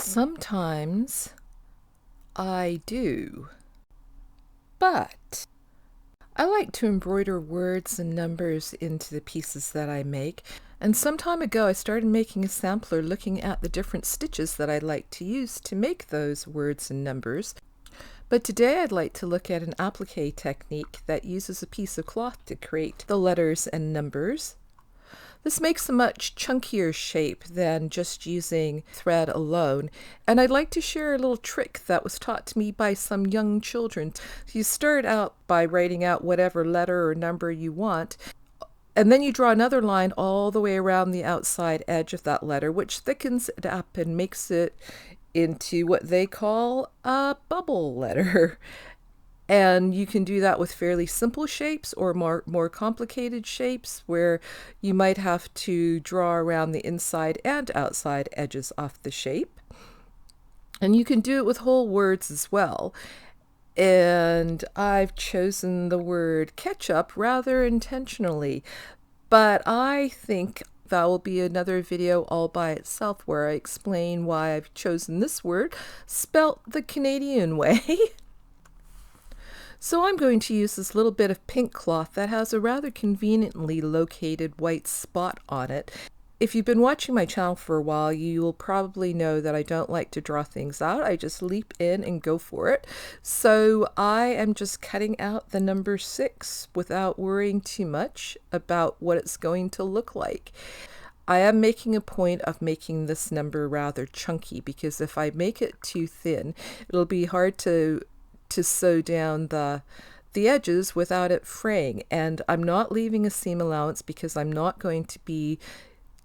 Sometimes I do, but I like to embroider words and numbers into the pieces that I make. And some time ago, I started making a sampler looking at the different stitches that I like to use to make those words and numbers. But today I'd like to look at an applique technique that uses a piece of cloth to create the letters and numbers. This makes a much chunkier shape than just using thread alone, and I'd like to share a little trick that was taught to me by some young children. You start out by writing out whatever letter or number you want, and then you draw another line all the way around the outside edge of that letter, which thickens it up and makes it into what they call a bubble letter. And you can do that with fairly simple shapes or more complicated shapes where you might have to draw around the inside and outside edges off the shape. And you can do it with whole words as well. And I've chosen the word ketchup rather intentionally, but I think that will be another video all by itself where I explain why I've chosen this word spelt the Canadian way. So I'm going to use this little bit of pink cloth that has a rather conveniently located white spot on it. If you've been watching my channel for a while, you will probably know that I don't like to draw things out. I just leap in and go for it. So I am just cutting out the number 6 without worrying too much about what it's going to look like. I am making a point of making this number rather chunky because if I make it too thin, it'll be hard to sew down the edges without it fraying. And I'm not leaving a seam allowance because I'm not going to be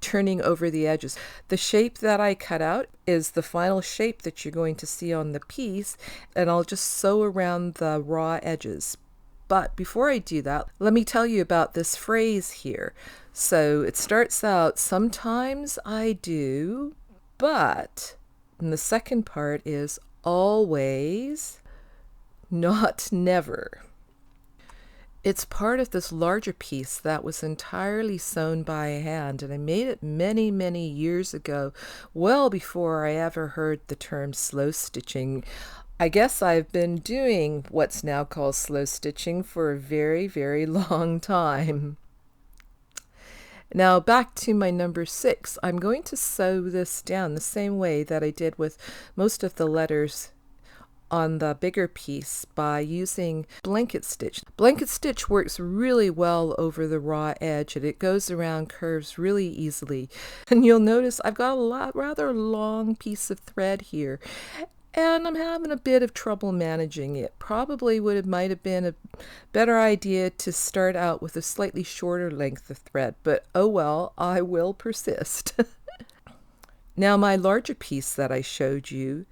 turning over the edges. The shape that I cut out is the final shape that you're going to see on the piece, and I'll just sew around the raw edges. But before I do that, let me tell you about this phrase here. So it starts out, sometimes I do, but, and the second part is always, not never. It's part of this larger piece that was entirely sewn by hand, and I made it many, many years ago, well before I ever heard the term slow stitching. I guess I've been doing what's now called slow stitching for a very, very long time. Now back to my number 6. I'm going to sew this down the same way that I did with most of the letters on the bigger piece by using blanket stitch. Blanket stitch works really well over the raw edge and it goes around curves really easily. And you'll notice I've got a rather long piece of thread here and I'm having a bit of trouble managing it. Probably might have been a better idea to start out with a slightly shorter length of thread, but oh well, I will persist. Now my larger piece that I showed you,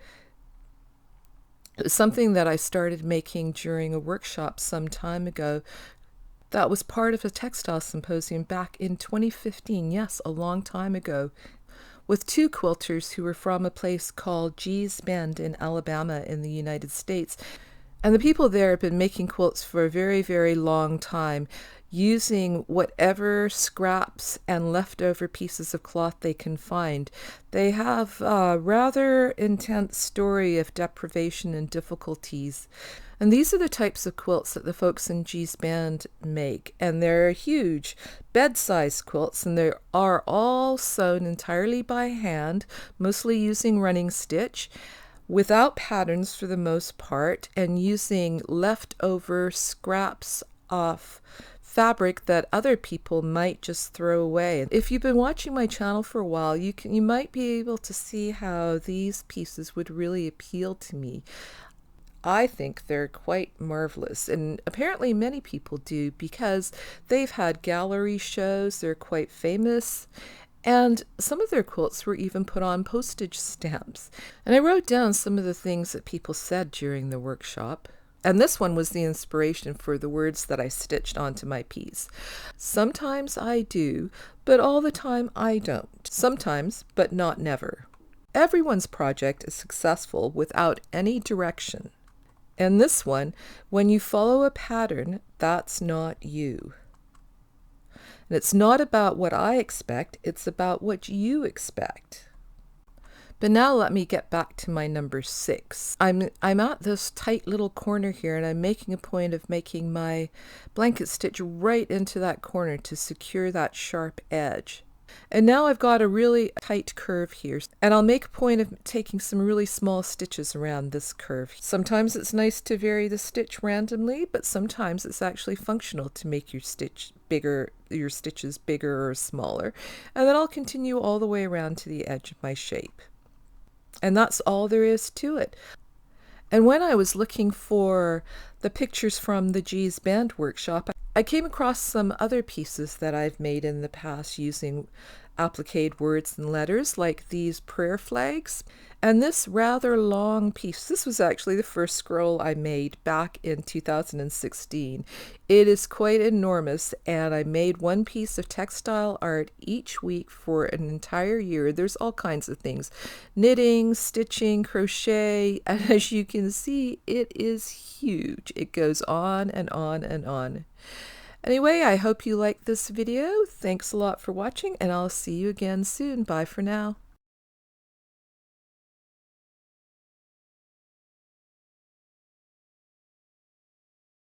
something that I started making during a workshop some time ago that was part of a textile symposium back in 2015, yes, a long time ago, with 2 quilters who were from a place called Gee's Bend in Alabama in the United States. And the people there have been making quilts for a very, very long time, using whatever scraps and leftover pieces of cloth they can find. They have a rather intense story of deprivation and difficulties. And these are the types of quilts that the folks in Gee's Bend make. And they're huge, bed-sized quilts, and they are all sewn entirely by hand, mostly using running stitch, without patterns for the most part, and using leftover scraps off fabric that other people might just throw away. If you've been watching my channel for a while, you might be able to see how these pieces would really appeal to me. I think they're quite marvelous, and apparently many people do because they've had gallery shows, they're quite famous, and some of their quilts were even put on postage stamps. And I wrote down some of the things that people said during the workshop. And this one was the inspiration for the words that I stitched onto my piece. Sometimes I do, but all the time I don't. Sometimes, but not never. Everyone's project is successful without any direction. And this one, when you follow a pattern, that's not you. And it's not about what I expect, it's about what you expect. But now let me get back to my number 6. I'm at this tight little corner here, and I'm making a point of making my blanket stitch right into that corner to secure that sharp edge. And now I've got a really tight curve here, and I'll make a point of taking some really small stitches around this curve. Sometimes it's nice to vary the stitch randomly, but sometimes it's actually functional to make your stitches bigger or smaller. And then I'll continue all the way around to the edge of my shape. And that's all there is to it. And when I was looking for the pictures from the G's Band workshop, I came across some other pieces that I've made in the past using appliqued words and letters, like these prayer flags. And this rather long piece, this was actually the first scroll I made back in 2016. It is quite enormous, and I made one piece of textile art each week for an entire year. There's all kinds of things: knitting, stitching, crochet, and as you can see, it is huge. It goes on and on and on. Anyway, I hope you liked this video. Thanks a lot for watching, and I'll see you again soon. Bye for now.